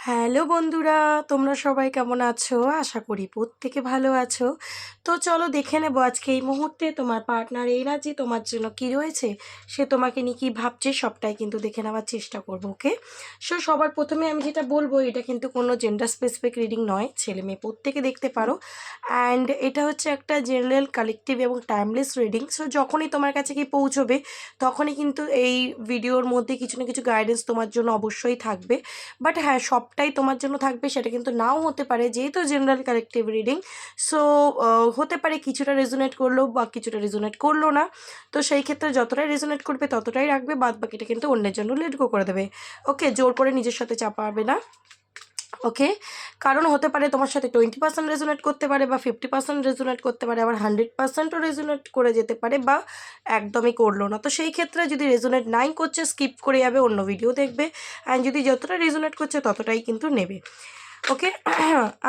Hello বন্ধুরা, তোমরা সবাই কেমন আছো? আশা করি প্রত্যেকে ভালো আছো। তো চলো দেখে নেব আজকে এই মুহূর্তে তোমার পার্টনার এনার্জি তোমার জন্য কি রয়েছে, সে তোমাকে নিয়ে কী ভাবছে সবটাই কিন্তু দেখে নেওয়ার চেষ্টা করবো। ওকে, সবার প্রথমে আমি যেটা বলবো, এটা কিন্তু কোনো জেন্ডার স্পেসিফিক রিডিং নয়, ছেলে মেয়ে প্রত্যেকে দেখতে পারো। অ্যান্ড এটা হচ্ছে একটা জেনারেল কালেকটিভ এবং টাইমলেস রিডিং। যখনই তোমার কাছে কি পৌঁছবে তখনই কিন্তু এই ভিডিওর মধ্যে কিছু না কিছু গাইডেন্স তোমার জন্য অবশ্যই থাকবে। বাট হ্যাঁ, সবটাই তোমার জন্য থাকবে সেটা কিন্তু নাও হতে পারে, যেহেতু জেনারেল কালেকটিভ রিডিং। সো হতে পারে কিছুটা রেজোনেট করলো বা কিছুটা রেজোনেট করলো না। তো সেই ক্ষেত্রে যতটাই রেজোনেট করবে ততটাই রাখবে, বাদ বাকিটা কিন্তু অন্যের জন্য লেট গো করে দেবে। ওকে, জোর করে নিজের সাথে চাপাবে না। ওকে, কারণ হতে পারে তোমার সাথে 20% রেজোনেট করতে পারে বা 50% রেজোনেট করতে পারে, আবার 100%ও রেজোনেট করে যেতে পারে বা একদমই করলো না। তো সেই ক্ষেত্রে যদি রেজোনেট নাই করছে, স্কিপ করে যাবে, অন্য ভিডিও দেখবে। অ্যান্ড যদি যতটা রেজোনেট করছে ততটাই কিন্তু নেবে। ওকে,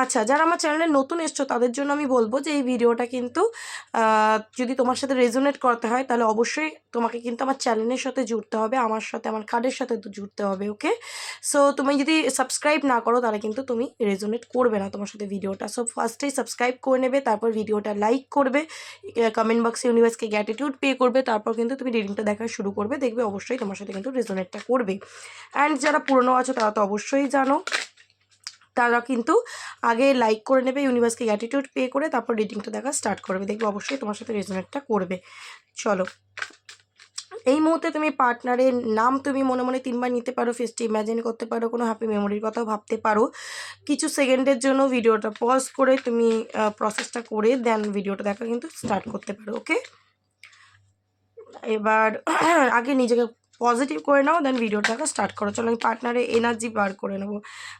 আচ্ছা, যারা আমার চ্যানেলে নতুন এসছো তাদের জন্য আমি বলবো যে এই ভিডিওটা কিন্তু যদি তোমার সাথে রেজোনেট করতে হয় তাহলে অবশ্যই তোমাকে কিন্তু আমার চ্যানেলের সাথে জুড়তে হবে, আমার সাথে, আমার কার্ডের সাথে তো জুড়তে হবে। ওকে, সো তুমি যদি সাবস্ক্রাইব না করো তাহলে কিন্তু তুমি রেজোনেট করবে না তোমার সাথে ভিডিওটা। সো ফার্স্টেই সাবস্ক্রাইব করে নেবে, তারপর ভিডিওটা লাইক করবে, কমেন্ট বক্সে ইউনিভার্সকে গ্র্যাটিটিউড পে করবে, তারপর কিন্তু তুমি রিডিংটা দেখা শুরু করবে, দেখবে অবশ্যই তোমার সাথে কিন্তু রেজোনেটটা করবে। অ্যান্ড যারা পুরনো আছো তারা তো অবশ্যই জানো, তারা কিন্তু আগে লাইক করে নেবে, ইউনিভার্সকে গ্র্যাটিটিউড পে করে তারপর রিডিংটা দেখা স্টার্ট করবে, দেখবে অবশ্যই তোমার সাথে রেজোনেটটা করবে। চলো, এই মুহূর্তে তুমি পার্টনারের নাম তুমি মনে মনে 3বার নিতে পারো, ফেসটি ইম্যাজিন করতে পারো, কোনো হ্যাপি মেমোরির কথাও ভাবতে পারো। কিছু সেকেন্ডের জন্য ভিডিওটা পজ করে তুমি প্রসেসটা করে দেন ভিডিওটা দেখা কিন্তু স্টার্ট করতে পারো। ওকে, এবার আগে নিজেকে পজিটিভ করে নাও, দেন ভিডিওটা দেখা স্টার্ট করো। চলো আমি পার্টনারে এনার্জি বার করে নেবো।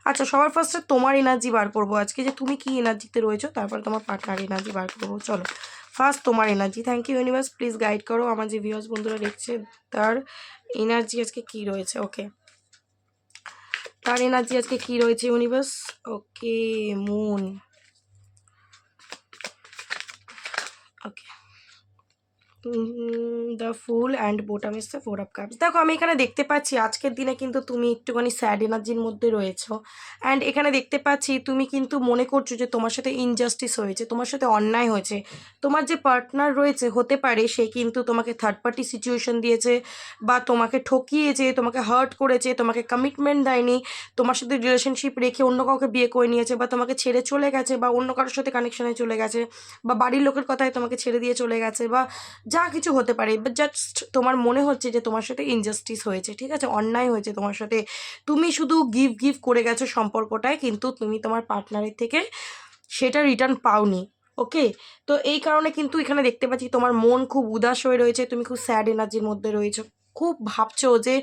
আচ্ছা, সবার ফার্স্টে তোমার এনার্জি বার করবো আজকে, যে তুমি কি এনার্জিতে রয়েছো, তারপরে তোমার পার্টনার এনার্জি বার করবো। চলো, ফার্স্ট তোমার energy. Thank you universe, please guide করো আমার যে ভিউয়ার্স বন্ধুরা দেখছে তার এনার্জি আজকে কি রয়েছে। ওকে, তার এনার্জি আজকে কি রয়েছে universe. Okay, moon. Okay, the fool and bottom is the 4 of cups. দেখো, আমি এখানে দেখতে পাচ্ছি আজকের দিনে কিন্তু তুমি একটুখানি স্যাড এনার্জির মধ্যে রয়েছো। অ্যান্ড এখানে দেখতে পাচ্ছি তুমি কিন্তু মনে করছো যে তোমার সাথে ইনজাস্টিস হয়েছে, তোমার সাথে অন্যায় হয়েছে। তোমার যে পার্টনার রয়েছে হতে পারে সে কিন্তু তোমাকে থার্ড পার্টি সিচুয়েশন দিয়েছে, বা তোমাকে ঠকিয়েছে, তোমাকে হার্ট করেছে, তোমাকে কমিটমেন্ট দেয়নি, তোমার সাথে রিলেশনশিপ রেখে অন্য কাউকে বিয়ে করে নিয়েছে, বা তোমাকে ছেড়ে চলে গেছে, বা অন্য কারোর সাথে কানেকশনে চলে গেছে, বা বাড়ির লোকের কথায় তোমাকে ছেড়ে দিয়ে চলে গেছে, বা যা কিছু হতে পারে। বাট জাস্ট তোমার মনে হচ্ছে যে তোমার সাথে ইনজাস্টিস হয়েছে, ঠিক আছে, অন্যায় হয়েছে তোমার সাথে। তুমি শুধু গিভ গিভ করে গেছো সম্পর্কটায়, কিন্তু তুমি তোমার পার্টনারের থেকে সেটা রিটার্ন পাওনি। ওকে, তো এই কারণে কিন্তু এখানে দেখতে পাচ্ছি তোমার মন খুব উদাস হয়ে রয়েছে, তুমি খুব স্যাড এনার্জির মধ্যে রয়েছো, খুব ভাবছো যে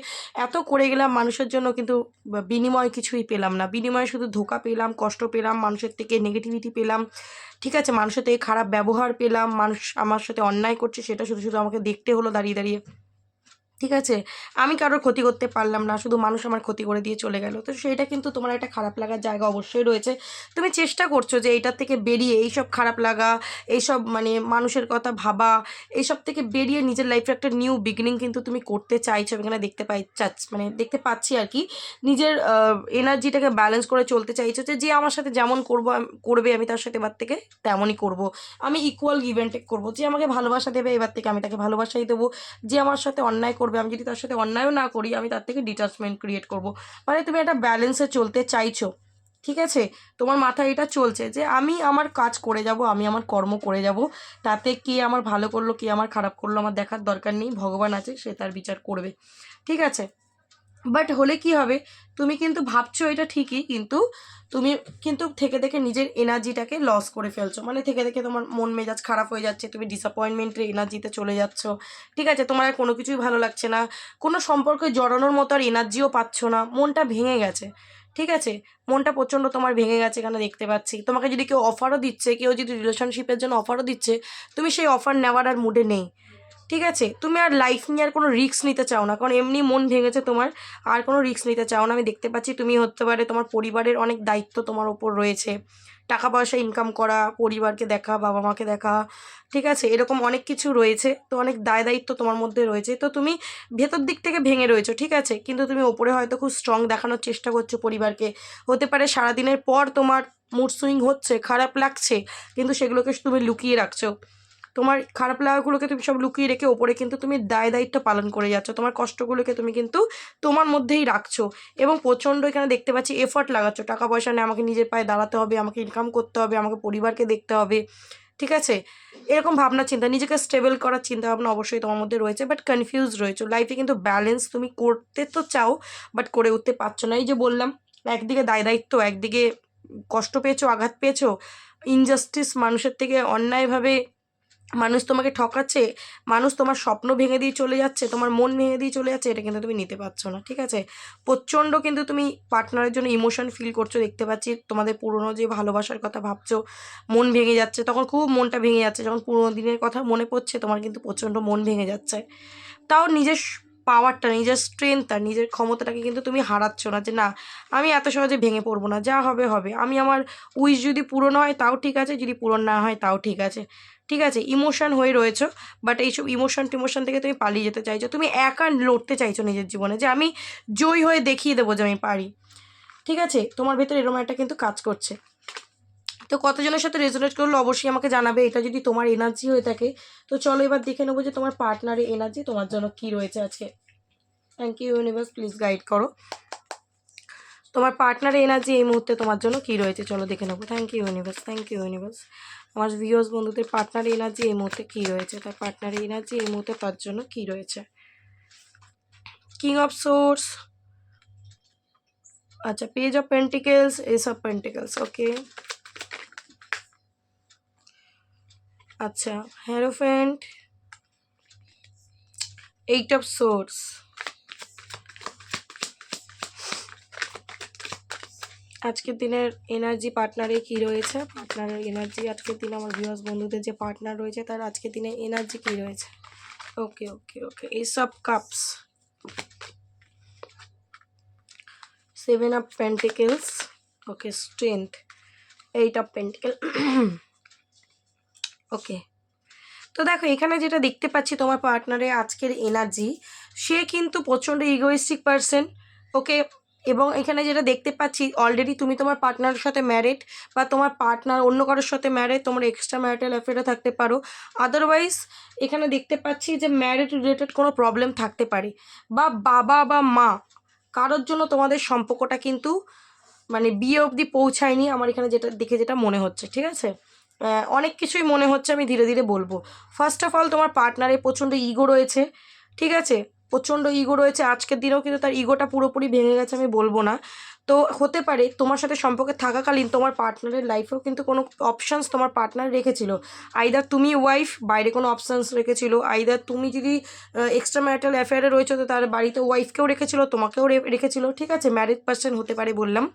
এত করে গেলাম মানুষের জন্য, কিন্তু বিনিময় কিছুই পেলাম না, বিনিময়ে শুধু ধোঁকা পেলাম, কষ্ট পেলাম, মানুষের থেকে নেগেটিভিটি পেলাম, ঠিক আছে, মানুষের থেকে খারাপ ব্যবহার পেলাম, মানুষ আমার সাথে অন্যায় করছে সেটা শুধু শুধু আমাকে দেখতে হলো দাঁড়িয়ে দাঁড়িয়ে, ঠিক আছে, আমি কারোর ক্ষতি করতে পারলাম না, শুধু মানুষ আমার ক্ষতি করে দিয়ে চলে গেল। তো সেইটা কিন্তু তোমার একটা খারাপ লাগার জায়গা অবশ্যই রয়েছে। তুমি চেষ্টা করছো যে এইটার থেকে বেরিয়ে, এইসব খারাপ লাগা, এইসব মানে মানুষের কথা ভাবা, এইসব থেকে বেরিয়ে নিজের লাইফে একটা নিউ বিগিনিং কিন্তু তুমি করতে চাইছো। এখানে দেখতে মানে দেখতে পাচ্ছি আর কি, নিজের এনার্জিটাকে ব্যালেন্স করে চলতে চাইছো, যে যে আমার সাথে যেমন করবে আমি তার সাথে এবার থেকে তেমনই করব। আমি ইকুয়াল গিভ অ্যান্ড টেক করবো, যে আমাকে ভালোবাসা দেবে এবার থেকে আমি তাকে ভালোবাসাই দেবো, যে আমার সাথে অন্যায় করবে আমি যদি তার সাথে অন্যায়ও না করি আমি তার থেকে ডিটাচমেন্ট ক্রিয়েট করব। মানে তুমি একটা ব্যালেন্সে চলতে চাইছো, ঠিক আছে, তোমার মাথায় এটা চলছে যে আমি আমার কাজ করে যাব, আমি আমার কর্ম করে যাব, তাতে কে আমার ভালো করলো কে আমার খারাপ করলো আমার দেখার দরকার নেই, ভগবান আছে, সে তার বিচার করবে, ঠিক আছে। বাট হলে কি হবে, তুমি কিন্তু ভাবছো এটা ঠিকই, কিন্তু তুমি কিন্তু থেকে থেকে নিজের এনার্জিটাকে লস করে ফেলছো, মানে থেকে থেকে তোমার মন মেজাজ খারাপ হয়ে যাচ্ছে, তুমি ডিসঅ্যাপয়েন্টমেন্টের এনার্জিতে চলে যাচ্ছ, ঠিক আছে, তোমার আর কোনো কিছুই ভালো লাগছে না, কোনো সম্পর্কে জড়ানোর মতো আর এনার্জিও পাচ্ছ না, মনটা ভেঙে গেছে, ঠিক আছে, মনটা প্রচণ্ড তোমার ভেঙে গেছে। এখানে দেখতে পাচ্ছি তোমাকে যদি কেউ অফারও দিচ্ছে, কেউ যদি রিলেশনশিপের জন্য অফারও দিচ্ছে, তুমি সেই অফার নেওয়ার আর মুডে নেই, ঠিক আছে? তুমি আর লাইফ নিয়ে আর কোনো রিস্ক নিতে চাও না, কারণ এমনি মন ভেঙেছে তোমার, আর কোনো রিস্ক নিতে চাও না। আমি দেখতে পাচ্ছি তুমি হতে পারে তোমার পরিবারের অনেক দায়িত্ব তোমার ওপর রয়েছে, টাকা পয়সা ইনকাম করা, পরিবারকে দেখা, বাবা মাকে দেখা, ঠিক আছে? এরকম অনেক কিছু রয়েছে, তো অনেক দায় দায়িত্ব তোমার মধ্যে রয়েছে, তো তুমি ভেতর দিক থেকে ভেঙে রয়েছো, ঠিক আছে? কিন্তু তুমি ওপরে হয়তো খুব স্ট্রং দেখানোর চেষ্টা করছো পরিবারকে। হতে পারে সারাদিনের পর তোমার মুড সুইং হচ্ছে, খারাপ লাগছে, কিন্তু সেগুলোকে তুমি লুকিয়ে রাখছো। তোমার খারাপ লাগাগুলোকে তুমি সব লুকিয়ে রেখে ওপরে কিন্তু তুমি দায় দায়িত্ব পালন করে যাচ্ছ, তোমার কষ্টগুলোকে তুমি কিন্তু তোমার মধ্যেই রাখছো, এবং প্রচণ্ড এখানে দেখতে পাচ্ছি এফর্ট লাগাচ্ছ। টাকা পয়সা নেই, আমাকে নিজের পায়ে দাঁড়াতে হবে, আমাকে ইনকাম করতে হবে, আমাকে পরিবারকে দেখতে হবে, ঠিক আছে? এরকম ভাবনা চিন্তা, নিজেকে স্টেবল করার চিন্তা ভাবনা অবশ্যই তোমার মধ্যে রয়েছে, বাট কনফিউজ রয়েছে লাইফে। কিন্তু ব্যালেন্স তুমি করতে তো চাও, বাট করে উঠতে পারছো না। এই যে বললাম, একদিকে দায় দায়িত্ব, একদিকে কষ্ট পেয়েছো, আঘাত পেয়েছো, ইনজাস্টিস, মানুষের থেকে অন্যায়ভাবে মানুষ তোমাকে ঠকাচ্ছে, মানুষ তোমার স্বপ্ন ভেঙে দিয়ে চলে যাচ্ছে, তোমার মন ভেঙে দিয়ে চলে যাচ্ছে, এটা কিন্তু তুমি নিতে পারছো না, ঠিক আছে? প্রচণ্ড কিন্তু তুমি পার্টনারের জন্য ইমোশন ফিল করছো, দেখতে পাচ্ছি তোমাদের পুরনো যে ভালোবাসার কথা ভাবছো, মন ভেঙে যাচ্ছে, তখন খুব মনটা ভেঙে যাচ্ছে, যখন পুরোনো দিনের কথা মনে পড়ছে তোমার কিন্তু প্রচণ্ড মন ভেঙে যাচ্ছে। তাও নিজের পাওয়ারটা, নিজের স্ট্রেংথটা, নিজের ক্ষমতাটাকে কিন্তু তুমি হারাচ্ছ না, যে না আমি এত সহজে ভেঙে পড়বো না, যা হবে হবে, আমি আমার উইশ যদি পূরণ হয় তাও ঠিক আছে, যদি পূরণ না হয় তাও ঠিক আছে, ঠিক আছে? ইমোশন হয়ে রয়েছো, বাট এইসব ইমোশন টিমোশন থেকে তুমি পালিয়ে যেতে চাইছো, তুমি একা লড়তে চাইছো নিজের জীবনে, যে আমি জয়ী হয়ে দেখিয়ে দেবো যে আমি পারি, ঠিক আছে? তোমার ভেতরে এরকম একটা কিন্তু কাজ করছে। তো কতজনের সাথে রেজোনেট করলো অবশ্যই আমাকে জানাবে, এটা যদি তোমার এনার্জি হয়ে থাকে। তো চলো এবার দেখে নেবো যে তোমার পার্টনারের এনার্জি তোমার জন্য কী রয়েছে আজকে। Thank you universe, please guide করো তোমার পার্টনারের এনার্জি এই মুহূর্তে তোমার জন্য কী রয়েছে, চলো দেখে নেবো। Thank you universe, thank you universe. আমার ভিউয়ার্স বন্ধুদের পার্টনারের এনার্জি এই মুহূর্তে কী রয়েছে, তার পার্টনারের এনার্জি এই মুহূর্তে তার জন্য কী রয়েছে। কিং অফ সোর্স, আচ্ছা, page of pentacles, ace of pentacles, okay, আচ্ছা, হেরোফেন্ট, এইট অফ সোর্স, আজকের দিনের এনার্জি পার্টনারে কি রয়েছে, পার্টনারের এনার্জি আজকের দিনে আমার ভিউয়ার্স বন্ধুদের যে পার্টনার রয়েছে তার আজকের দিনে এনার্জি কি রয়েছে। Okay okay okay, ace of cups, seven of pentacles, okay, strength, eight of pentacle, okay. তো দেখো এখানে যেটা দেখতে পাচ্ছি তোমার পার্টনারের আজকের এনার্জি, সে কিন্তু প্রচণ্ড ইগোইস্টিক পারসন, ওকে। এবং এখানে যেটা দেখতে পাচ্ছি অলরেডি তুমি তোমার পার্টনারের সাথে ম্যারিড, বা তোমার পার্টনার অন্য কারোর সাথে ম্যারিড, তোমার এক্সট্রা ম্যারিটাল অ্যাফেয়ারে থাকতে পারো। আদারওয়াইজ এখানে দেখতে পাচ্ছি যে ম্যারিড রিলেটেড কোনো প্রবলেম থাকতে পারে, বা বাবা বা মা কারোর জন্য তোমাদের সম্পর্কটা কিন্তু মানে বিয়ে অবধি পৌঁছায়নি, আমার এখানে যেটা দেখে যেটা মনে হচ্ছে, ঠিক আছে? অনেক কিছুই মনে হচ্ছে, আমি ধীরে ধীরে বলবো। ফার্স্ট অফ অল তোমার পার্টনারের প্রচণ্ড ইগো রয়েছে, ঠিক আছে? প্রচণ্ড ইগো রয়েছে, আজকের দিনেও কিন্তু তার ইগোটা পুরোপুরি ভেঙে গেছে আমি বলবো না। তো হতে পারে তোমার সাথে সম্পর্কে থাকাকালীন তোমার পার্টনারের লাইফেও কিন্তু কোনো অপশানস তোমার পার্টনার রেখেছিল। আইদার তুমি ওয়াইফ, বাইরে কোনো অপশানস রেখেছিল, আইদার তুমি যদি এক্সট্রা ম্যারিটাল অ্যাফেয়ারে রয়েছে তো তার বাড়িতে ওয়াইফকেও রেখেছিল, তোমাকেও রেখেছিল, ঠিক আছে? ম্যারিড পার্সন হতে পারে বললাম।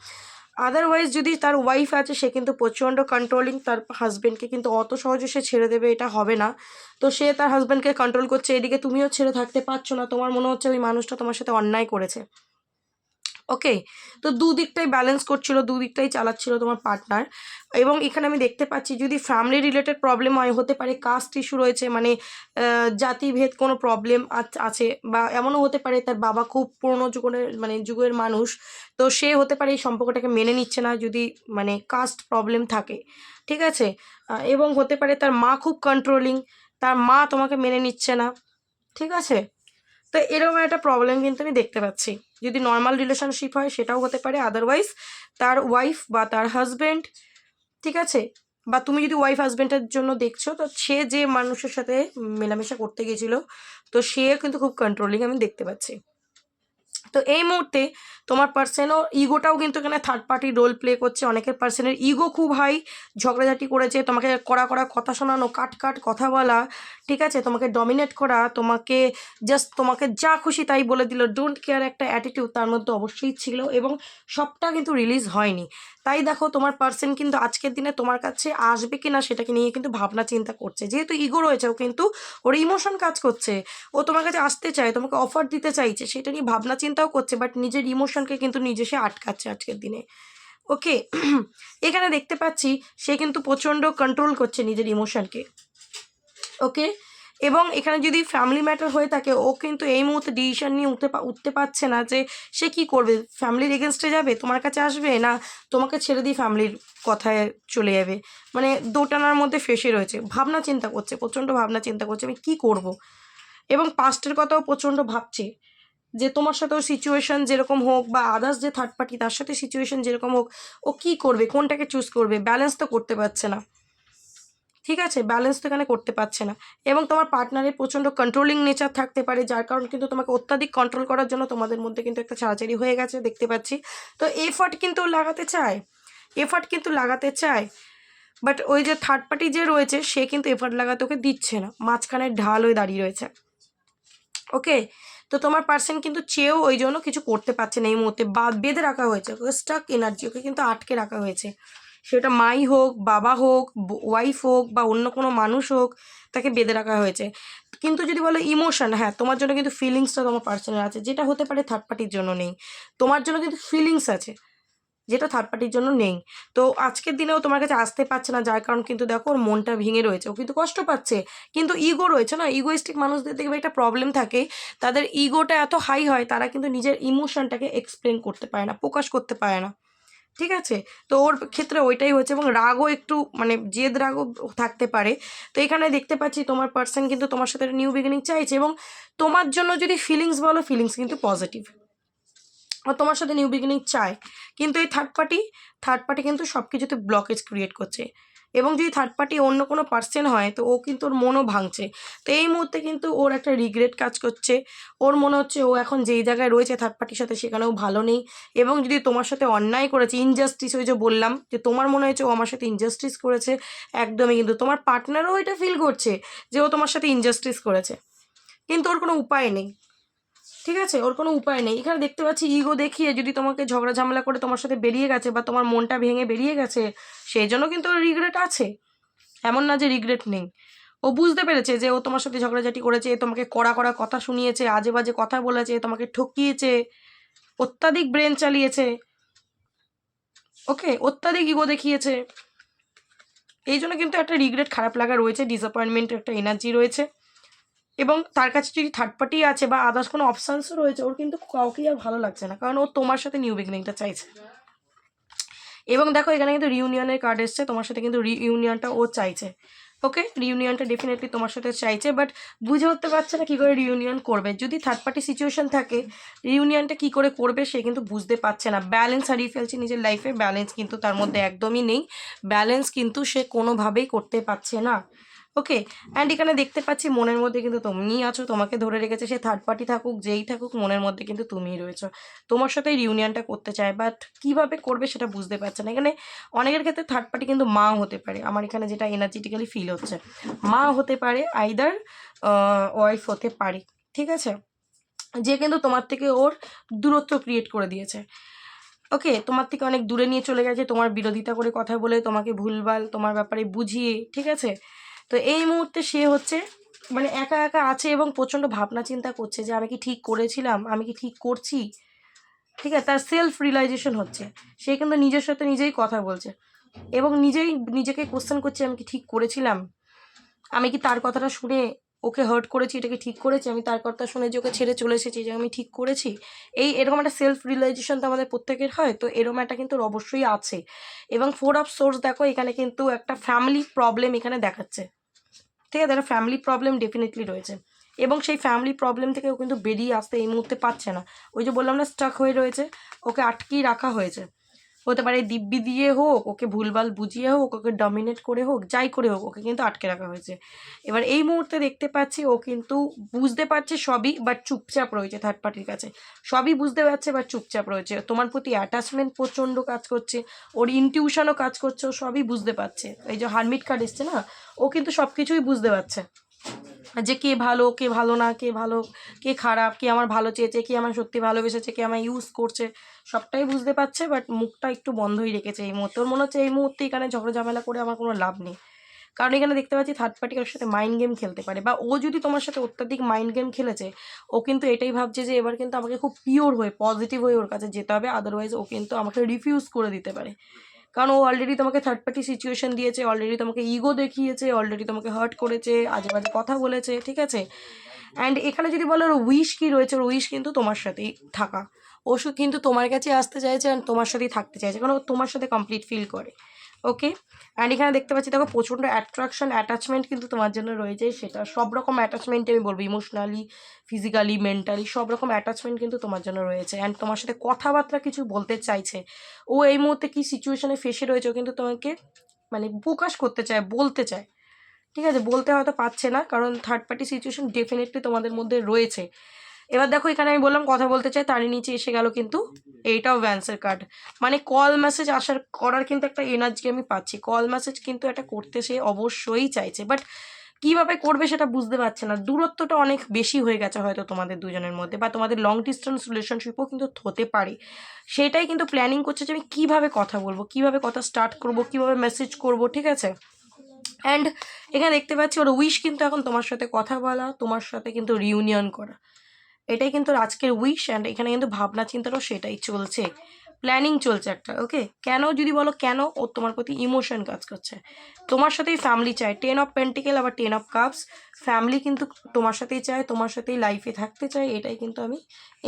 আদারওয়াইজ যদি তার ওয়াইফ আছে, সে কিন্তু প্রচণ্ড কন্ট্রোলিং, তার হাজব্যান্ডকে কিন্তু অত সহজে সে ছেড়ে দেবে এটা হবে না। তো সে তার হাজব্যান্ডকে কন্ট্রোল করছে, এদিকে তুমিও ছেড়ে থাকতে পারছো না, তোমার মনে হচ্ছে ওই মানুষটা তোমার সাথে অন্যায় করেছে, ওকে। তো দুদিকটাই ব্যালেন্স করছিল, দুদিকটাই চালাচ্ছিল তোমার পার্টনার। এবং এখানে আমি দেখতে পাচ্ছি যদি ফ্যামিলি রিলেটেড প্রবলেম হয়, হতে পারে কাস্ট ইস্যু রয়েছে, মানে জাতিভেদ কোনো প্রবলেম আছে, বা এমনও হতে পারে তার বাবা খুব পুরনো যুগের মানুষ, তো সে হতে পারে এই সম্পর্কটাকে মেনে নিচ্ছে না যদি মানে কাস্ট প্রবলেম থাকে, ঠিক আছে? এবং হতে পারে তার মা খুব কন্ট্রোলিং, তার মা তোমাকে মেনে নিচ্ছে না, ঠিক আছে? তো এরকম একটা প্রবলেম কিন্তু আমি দেখতে পাচ্ছি। যদি নর্মাল রিলেশনশিপ হয় সেটাও হতে পারে, আদারওয়াইজ তার ওয়াইফ বা তার হাজব্যান্ড, ঠিক আছে? বা তুমি যদি ওয়াইফ হাজব্যান্ডের জন্য দেখছো, তো সে যে মানুষের সাথে মেলামেশা করতে গেছিলো, তো সে কিন্তু খুব কন্ট্রোলিং আমি দেখতে পাচ্ছি। তো এই মুহূর্তে তোমার পার্সনও ইগোটাও কিন্তু এখানে থার্ড পার্টি রোল প্লে করছে। অনেকের পার্সনের ইগো খুব হাই, ঝগড়াঝাটি করেছে, তোমাকে কড়া কড়া কথা শোনানো, কাট কাট কথা বলা, ঠিক আছে, তোমাকে ডমিনেট করা, তোমাকে জাস্ট তোমাকে যা খুশি তাই বলে দিল, ডোন্ট কেয়ার একটা অ্যাটিটিউড তার মধ্যে অবশ্যই ছিল, এবং সবটা কিন্তু রিলিজ হয়নি। তাই দেখো তোমার পার্সন কিন্তু আজকের দিনে তোমার কাছে আসবে কি না সেটাকে নিয়ে কিন্তু ভাবনা চিন্তা করছে। যেহেতু ইগো রয়েছে, ও কিন্তু ওর ইমোশন কাজ করছে, ও তোমার কাছে আসতে চায়, তোমাকে অফার দিতে চাইছে, সেটা নিয়ে ভাবনা চিন্তাও করছে, বাট নিজের ইমোশনকে কিন্তু নিজে সে আটকাচ্ছে আজকের দিনে। ওকে, এখানে দেখতে পাচ্ছি সে কিন্তু প্রচণ্ড কন্ট্রোল করছে নিজের ইমোশনকে। ওকে, এবং এখানে যদি ফ্যামিলি ম্যাটার হয়ে থাকে, ও কিন্তু এই মুহূর্তে ডিসিশন নিয়ে উঠতে পারছে না যে সে কি করবে। ফ্যামিলির এগেনস্টে যাবে, তোমার কাছে আসবে, না তোমাকে ছেড়ে দিয়ে ফ্যামিলির কথায় চলে যাবে, মানে দোটানার মধ্যে ফেসে রয়েছে, ভাবনা চিন্তা করছে, প্রচণ্ড ভাবনা চিন্তা করছে আমি কি করব। এবং পাস্টের কথাও প্রচণ্ড ভাবছে যে তোমার সাথেও সিচুয়েশন যেরকম হোক, বা আদার্স যে থার্ড পার্টি তার সাথে সিচুয়েশন যেরকম হোক, ও কী করবে, কোনটাকে চুজ করবে, ব্যালেন্স তো করতে পারছে না। ঠিক আছে, ব্যালেন্স তো এখানে করতে পারছে না। এবং তোমার পার্টনারের প্রচণ্ড কন্ট্রোলিং নেচার থাকতে পারে, যার কারণে কিন্তু তোমাকে অত্যাধিক কন্ট্রোল করার জন্য তোমাদের মধ্যে কিন্তু একটা ছাড়াছাড়ি হয়ে গেছে দেখতে পাচ্ছি। তো এফার্ট কিন্তু কিন্তু লাগাতে চায়, বাট ওই যে থার্ড পার্টি যে রয়েছে সে কিন্তু এফার্ট লাগাতে ওকে দিচ্ছে না, মাঝখানে ঢাল হয়ে দাঁড়িয়ে রয়েছে। ওকে, তো তোমার পার্সন কিন্তু চেয়েও ওই জন্য কিছু করতে পারছে না এই মুহূর্তে, বেঁধে রাখা হয়েছে, ওকে স্টাক এনার্জি, ওকে কিন্তু আটকে রাখা হয়েছে। সেটা মাই হোক, বাবা হোক, ওয়াইফ হোক, বা অন্য কোনো মানুষ হোক, তাকে বেঁধে রাখা হয়েছে। কিন্তু যদি বলো ইমোশন, হ্যাঁ তোমার জন্য কিন্তু ফিলিংসটা তোমার পার্সনের আছে, যেটা হতে পারে থার্ড পার্টির জন্য নেই। তোমার জন্য কিন্তু ফিলিংস আছে, যেটা থার্ড পার্টির জন্য নেই। তো আজকের দিনেও তোমার কাছে আসতে পারছে না, যার কারণ কিন্তু দেখো ওর মনটা ভেঙে রয়েছে, ও কিন্তু কষ্ট পাচ্ছে। কিন্তু ইগো রয়েছে না, ইগোইস্টিক মানুষদের দেখবে একটা প্রবলেম থাকে, তাদের ইগোটা এত হাই হয়, তারা কিন্তু নিজের ইমোশনটাকে এক্সপ্লেন করতে পারে না, প্রকাশ করতে পারে না। ঠিক আছে, তো ওর ক্ষেত্রে ওইটাই হয়েছে, এবং রাগও একটু মানে জেদ রাগও থাকতে পারে। তো এখানে দেখতে পাচ্ছি তোমার পার্সন কিন্তু তোমার সাথে নিউ বিগিনিং চাইছে, এবং তোমার জন্য যদি ফিলিংস বলো, ফিলিংস কিন্তু পজিটিভ, আর তোমার সাথে নিউ বিগিনিং চায়। কিন্তু এই থার্ড পার্টি কিন্তু সব কিছুতে ব্লকেজ ক্রিয়েট করছে, এবং যদি থার্ড পার্টি অন্য কোনো পার্সন হয় তো ও কিন্তু ওর মনও ভাঙছে। তো এই মুহূর্তে কিন্তু ওর একটা রিগ্রেট কাজ করছে, ওর মনে হচ্ছে ও এখন যেই জায়গায় রয়েছে থার্ড পার্টির সাথে সেখানেও ভালো নেই। এবং যদি তোমার সাথে অন্যায় করেছে, ইনজাস্টিস, ওই যে বললাম যে তোমার মনে হয়েছে ও আমার সাথে ইনজাস্টিস করেছে, একদমই কিন্তু তোমার পার্টনারও এটা ফিল করছে যে ও তোমার সাথে ইনজাস্টিস করেছে, কিন্তু ওর কোনো উপায় নেই। ঠিক আছে, ওর কোনো উপায় নেই। এখানে দেখতে পাচ্ছি ইগো দেখিয়ে যদি তোমাকে ঝগড়া ঝামেলা করে তোমার সাথে বেরিয়ে গেছে, বা তোমার মনটা ভেঙে বেরিয়ে গেছে, সেই জন্য কিন্তু ওর রিগ্রেট আছে, এমন না যে রিগ্রেট নেই। ও বুঝতে পেরেছে যে ও তোমার সাথে ঝগড়াঝাটি করেছে, তোমাকে কড়া কড়া কথা শুনিয়েছে, আজে বাজে কথা বলেছে, তোমাকে ঠকিয়েছে, অত্যাধিক ব্রেন চালিয়েছে। ওকে, অত্যাধিক ইগো দেখিয়েছে, এই জন্য কিন্তু একটা রিগ্রেট, খারাপ লাগা রয়েছে, ডিসঅ্যাপয়েন্টমেন্টের একটা এনার্জি রয়েছে। এবং তার কাছে যদি থার্ড পার্টি আছে বা আদার্স কোনো অপশানসও রয়েছে, ওর কিন্তু কাউকেই আর ভালো লাগছে না, কারণ ও তোমার সাথে নিউ বিগিনিংটা চাইছে। এবং দেখো এখানে কিন্তু রিউনিয়নের কার্ড এসছে, তোমার সাথে কিন্তু রিউনিয়নটা ও চাইছে। ওকে, রিউনিয়নটা ডেফিনেটলি তোমার সাথে চাইছে, বাট বুঝে উঠতে পারছে না কী করে রিউনিয়ন করবে। যদি থার্ড পার্টি সিচুয়েশন থাকে, রিউনিয়নটা কী করে করবে সে কিন্তু বুঝতে পারছে না, ব্যালেন্স হারিয়ে ফেলছে নিজের লাইফে, ব্যালেন্স কিন্তু তার মধ্যে একদমই নেই, ব্যালেন্স কিন্তু সে কোনোভাবেই করতে পারছে না। ওকে, অ্যান্ড এখানে দেখতে পাচ্ছি মনের মধ্যে কিন্তু তুমিই আছো, তোমাকে ধরে রেখেছে, সে থার্ড পার্টি থাকুক যেই থাকুক, মনের মধ্যে কিন্তু তুমিই রয়েছো, তোমার সাথে রিউনিয়নটা করতে চায়, বাট কীভাবে করবে সেটা বুঝতে পারছে না। এখানে অনেকের ক্ষেত্রে থার্ড পার্টি কিন্তু মা হতে পারে, আমার এখানে যেটা এনার্জেটিক্যালি ফিল হচ্ছে, মা হতে পারে, আইদার ওয়াইফ হতে পারে। ঠিক আছে, যে কিন্তু তোমার থেকে ওর দূরত্ব ক্রিয়েট করে দিয়েছে। ওকে, তোমার থেকে অনেক দূরে নিয়ে চলে গেছে, তোমার বিরোধিতা করে কথা বলে, তোমাকে ভুলভাল তোমার ব্যাপারে বুঝিয়ে। ঠিক আছে, তো এই মুহূর্তে সে হচ্ছে মানে একা একা আছে, এবং প্রচণ্ড ভাবনা চিন্তা করছে যে আমি কি ঠিক করেছিলাম, আমি কি ঠিক করছি। ঠিক আছে, তার সেলফ রিয়েলাইজেশন হচ্ছে, সে কিন্তু নিজের সাথে নিজেই কথা বলছে, এবং নিজেকে কোশ্চেন করছে আমি কি ঠিক করেছিলাম, আমি কি তার কথাটা শুনে ওকে হার্ট করেছি, এটাকে ঠিক করেছি, আমি তার কথা শুনে যে ওকে ছেড়ে চলে এসেছি, যে আমি ঠিক করেছি। এরকম একটা সেলফ রিয়েলাইজেশন তো আমাদের প্রত্যেকের হয়, তো এরকম একটা কিন্তু অবশ্যই আছে। এবং 4 অফ সোর্স দেখো এখানে কিন্তু একটা ফ্যামিলি প্রবলেম এখানে দেখাচ্ছে। ঠিক আছে, একটা ফ্যামিলি প্রবলেম ডেফিনেটলি রয়েছে, এবং সেই ফ্যামিলি প্রবলেম থেকে ও কিন্তু বেরিয়ে আসতে এই মুহূর্তে পারছে না। ওই যে বললাম না, স্টাক হয়ে রয়েছে, ওকে আটকিয়ে রাখা হয়েছে। হতে পারে দিব্যি দিয়ে হোক, ওকে ভুলভাল বুঝিয়ে হোক, ওকে ডমিনেট করে হোক, যাই করে হোক, ওকে কিন্তু আটকে রাখা হয়েছে। এবার এই মুহূর্তে দেখতে পাচ্ছি ও কিন্তু বুঝতে পারছে সবই, বাট চুপচাপ রয়েছে থার্ড পার্টির কাছে। সবই বুঝতে পারছে বাট চুপচাপ রয়েছে। তোমার প্রতি অ্যাটাচমেন্ট প্রচণ্ড কাজ করছে, ওর ইনটিউশনও কাজ করছে, ও সবই বুঝতে পারছে। এই যে হারমিট কার্ড এসছে না, ও কিন্তু সব কিছুই বুঝতে পারছে যে কে ভালো কে ভালো না, কে ভালো কে খারাপ, কে আমার ভালো চেয়েছে, কে আমার সত্যি ভালোবেসেছে, কে আমায় ইউজ করছে, সবটাই বুঝতে পারছে। বাট মুখটা একটু বন্ধই রেখেছে এই মুহূর্তে। ওর মনে হচ্ছে এই মুহূর্তে এখানে ঝগড়া ঝামেলা করে আমার কোনো লাভ নেই। কারণ এখানে দেখতে পাচ্ছি থার্ড পার্টি ওর সাথে মাইন্ড গেম খেলতে পারে, বা ও যদি তোমার সাথে অত্যাধিক মাইন্ড গেম খেলেছে, ও কিন্তু এটাই ভাবছে যে এবার কিন্তু আমাকে খুব পিওর হয়ে পজিটিভ হয়ে ওর কাছে যেতে হবে, আদারওয়াইজ ও কিন্তু আমাকে রিফিউজ করে দিতে পারে। কারণ ও অলরেডি তোমাকে থার্ড পার্টি সিচুয়েশন দিয়েছে, অলরেডি তোমাকে ইগো দেখিয়েছে, অলরেডি তোমাকে হার্ট করেছে, আজে বাজে কথা বলেছে, ঠিক আছে। অ্যান্ড এখানে যদি বলো ওর উইশ কী রয়েছে, ওর উইশ কিন্তু তোমার সাথেই থাকা। ও কিন্তু তোমার কাছে আসতে চাইছে অ্যান্ড তোমার সাথেই থাকতে চাইছে, কারণ ও তোমার সাথে কমপ্লিট ফিল করে। ওকে, অ্যান্ড এখানে দেখতে পাচ্ছি দেখো প্রচণ্ড অ্যাট্রাকশন অ্যাটাচমেন্ট কিন্তু তোমার জন্য রয়েছে। সেটা সব রকম অ্যাটাচমেন্টে আমি বলবো, ইমোশনালি, ফিজিক্যালি, মেন্টালি, সব রকম অ্যাটাচমেন্ট কিন্তু তোমার জন্য রয়েছে। অ্যান্ড তোমার সাথে কথাবার্তা কিছু বলতে চাইছে। ও এই মুহূর্তে কী সিচুয়েশনে ফেসে রয়েছে, ও কিন্তু তোমাকে মানে প্রকাশ করতে চায়, বলতে চায়, ঠিক আছে। বলতে হয়তো পারছে না, কারণ থার্ড পার্টি সিচুয়েশন ডেফিনেটলি তোমাদের মধ্যে রয়েছে। এবার দেখো এখানে আমি বললাম কথা বলতে চাই, তারই নিচে এসে গেল কিন্তু এইটাও ভ্যান্সের কার্ড। মানে কল মেসেজ করার কিন্তু একটা এনার্জি আমি পাচ্ছি। কল মেসেজ কিন্তু এটা করতে সে অবশ্যই চাইছে, বাট কীভাবে করবে সেটা বুঝতে পারছে না। দূরত্বটা অনেক বেশি হয়ে গেছে হয়তো তোমাদের দুজনের মধ্যে, বা তোমাদের লং ডিস্টেন্স রিলেশনশিপও কিন্তু হতে পারে। সেটাই কিন্তু প্ল্যানিং করছে যে আমি কীভাবে কথা বলবো, কীভাবে কথা স্টার্ট করবো, কীভাবে মেসেজ করবো, ঠিক আছে। অ্যান্ড এখানে দেখতে পাচ্ছি ওর উইশ কিন্তু এখন তোমার সাথে কথা বলা, তোমার সাথে কিন্তু রিউনিয়ন করা, এটাই কিন্তু আজকের উইশ। অ্যান্ড এখানে কিন্তু ভাবনা চিন্তাটাও সেটাই চলছে, প্ল্যানিং চলছে একটা। ওকে, কেন যদি বলো কেন, ও তোমার প্রতি ইমোশন কাজ করছে, তোমার সাথেই ফ্যামিলি চায়। 10 অফ পেন্টিকেল আবার 10 অফ কাপস, ফ্যামিলি কিন্তু তোমার সাথেই চায়, তোমার সাথেই লাইফে থাকতে চায়। এটাই কিন্তু আমি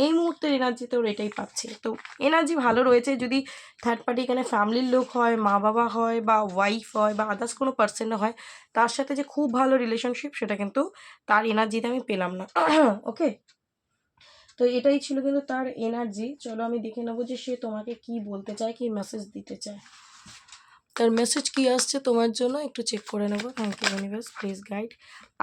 এই মুহূর্তের এনার্জিতে ওর এটাই পাচ্ছি। তো এনার্জি ভালো রয়েছে। যদি থার্ড পার্টি এখানে ফ্যামিলির লোক হয়, মা বাবা হয়, বা ওয়াইফ হয়, বা আদার্স কোনো পার্সনও হয়, তার সাথে যে খুব ভালো রিলেশনশিপ, সেটা কিন্তু তার এনার্জিতে আমি পেলাম না। ওকে, তো এটাই ছিল কিন্তু তার এনার্জি। চলো আমি দেখে নেবো যে সে তোমাকে কি বলতে চায়, কি মেসেজ দিতে চায়। তার মেসেজ কি আসছে তোমার জন্য একটু চেক করে নেবো। Thank you universe, please guide.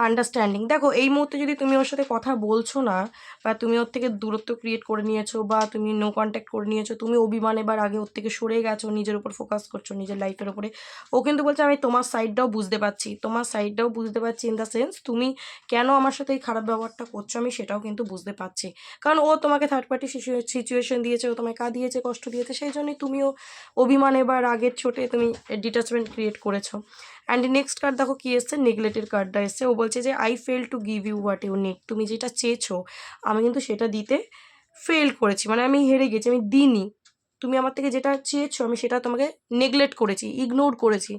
Understanding, দেখো এই মুহূর্তে যদি তুমি ওর সাথে কথা বলছো না, বা তুমি ওর থেকে দূরত্ব ক্রিয়েট করে নিয়েছো, বা তুমি নো কন্ট্যাক্ট করে নিয়েছো, তুমি অভিমান এবার আগে ওর থেকে সরে গেছো, নিজের উপর ফোকাস করছো, নিজের লাইফের উপরে, ও কিন্তু বলছে আমি তোমার সাইডটাও বুঝতে পারছি, তোমার সাইডটাও বুঝতে পারছি ইন দ্য সেন্স তুমি কেন আমার সাথে এই খারাপ ব্যবহারটা করছো, আমি সেটাও কিন্তু বুঝতে পারছি। কারণ ও তোমাকে থার্ড পার্টি সিচুয়েশন দিয়েছে, ও তোমায় কাঁদিয়েছে, কষ্ট দিয়েছে, সেই জন্যই তুমিও অভিমানে বা রাগের চোটে তুমি ডিটাচমেন্ট ক্রিয়েট করেছো। অ্যান্ড নেক্সট কার্ড দেখো কি এসছে, নেগলেটের কার্ডটা এসছে। ও বলছে যে I fail to give you what you need, তুমি যেটা চেয়েছো আমি কিন্তু সেটা দিতে ফেল করেছি, মানে আমি হেরে গেছি, আমি দিইনি। তুমি আমার থেকে যেটা চেয়েছো আমি সেটা তোমাকে নেগলেক্ট করেছি, ইগনোর করেছি,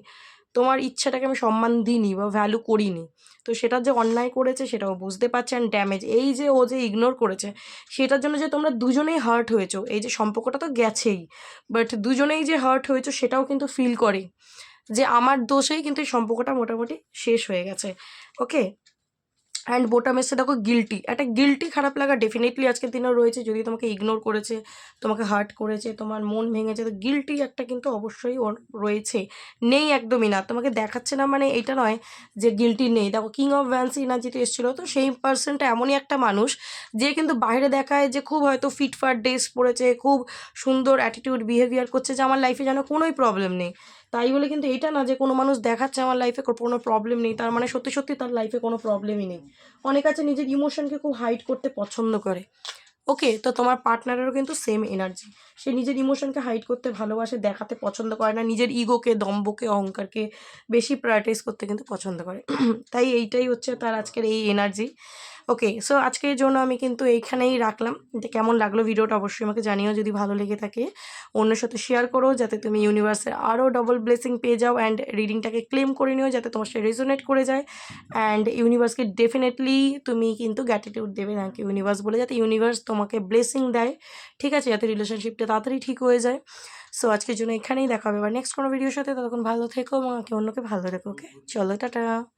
তোমার ইচ্ছাটাকে আমি সম্মান দিইনি বা ভ্যালু করিনি। তো সেটার যে অন্যায় করেছে সেটাও বুঝতে পারছে। অ্যান্ড ড্যামেজ, এই যে ও যে ইগনোর করেছে সেটার জন্য যে তোমরা দুজনেই হার্ট হয়েছো, এই যে সম্পর্কটা তো গেছেই, বাট দুজনেই যে হার্ট হয়েছো সেটাও কিন্তু ফিল করে, যে আমার দোষেই কিন্তু এই সম্পর্কটা মোটামুটি শেষ হয়ে গেছে। ওকে, অ্যান্ড বোটাম এসে দেখো গিল্টি, একটা গিল্টি খারাপ লাগা ডেফিনেটলি আজকের দিনেও রয়েছে। যদি তোমাকে ইগনোর করেছে, তোমাকে হার্ট করেছে, তোমার মন ভেঙেছে, তো গিল্টি একটা কিন্তু অবশ্যই ওর রয়েছে। নেই একদমই না, তোমাকে দেখাচ্ছে না মানে এটা নয় যে গিল্টি নেই। দেখো কিং অফ ভ্যান্স এনার্জিতে এসেছিলো, তো সেই পার্সনটা এমনই একটা মানুষ যে কিন্তু বাইরে দেখায় যে খুব হয়তো ফিটফাট ড্রেস পরেছে, খুব সুন্দর অ্যাটিটিউড বিহেভিয়ার করছে, যে আমার লাইফে যেন কোনোই প্রবলেম নেই। তাই বলে কিন্তু এটা না যে কোনো মানুষ দেখাচ্ছে আমার লাইফে কোনো প্রবলেম নেই, তার মানে সত্যি সত্যি তার লাইফে কোনো প্রবলেমই নেই। অনেক আছে নিজের ইমোশনকে খুব হাইড করতে পছন্দ করে। ওকে, তো তোমার পার্টনারেরও কিন্তু সেম এনার্জি, সে নিজের ইমোশনকে হাইড করতে ভালোবাসে, দেখাতে পছন্দ করে না, নিজের ইগোকে, দম্ভকে, অহংকারকে বেশি প্রায়োরিটাইজ করতে কিন্তু পছন্দ করে। তাই এইটাই হচ্ছে তার আজকের এই এনার্জি। ওকে, সো আজকের জন্য আমি কিন্তু এইখানেই রাখলাম। যে কেমন লাগলো ভিডিওটা অবশ্যই আমাকে জানিও, যদি ভালো লেগে থাকে অন্যের সাথে শেয়ার করো, যাতে তুমি ইউনিভার্সের আরও ডবল ব্লেসিং পেয়ে যাও। অ্যান্ড রিডিংটাকে ক্লেম করে নিও যাতে তোমার সাথে রেজোনেট করে যায়। অ্যান্ড ইউনিভার্সকে ডেফিনেটলি তুমি কিন্তু গ্র্যাটিটিউড দেবে থ্যাংক ইউ ইউনিভার্স বলে, যাতে ইউনিভার্স তোমাকে ব্লেসিং দেয়, ঠিক আছে, যাতে রিলেশনশিপটা তাড়াতাড়ি ঠিক হয়ে যায়। সো আজকের জন্য এখানেই দেখা হবে, এবার নেক্সট কোনো ভিডিওর সাথে। ততক্ষণ ভালো থেকো, আমাকে অন্যকে ভালো রেখো। ওকে, চলো টাটা।